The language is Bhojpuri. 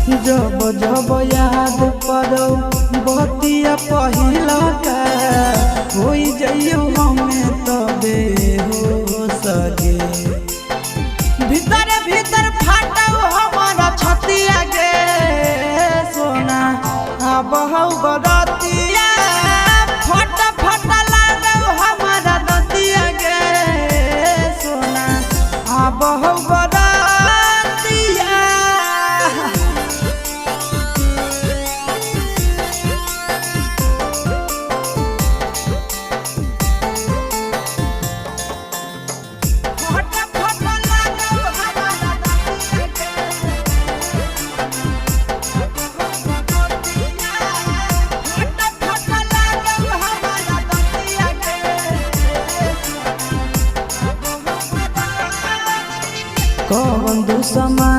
जब जब याद पड़ो बतिया पहिला का हो जाइयो हमें तबे हो सके भीतर भीतर फाटो हमारा छतिया गे सोना अब हौ बरतिया फट फट लागो हमारा दतिया गे सोना अब हौ बरतिया कौन दुश्मन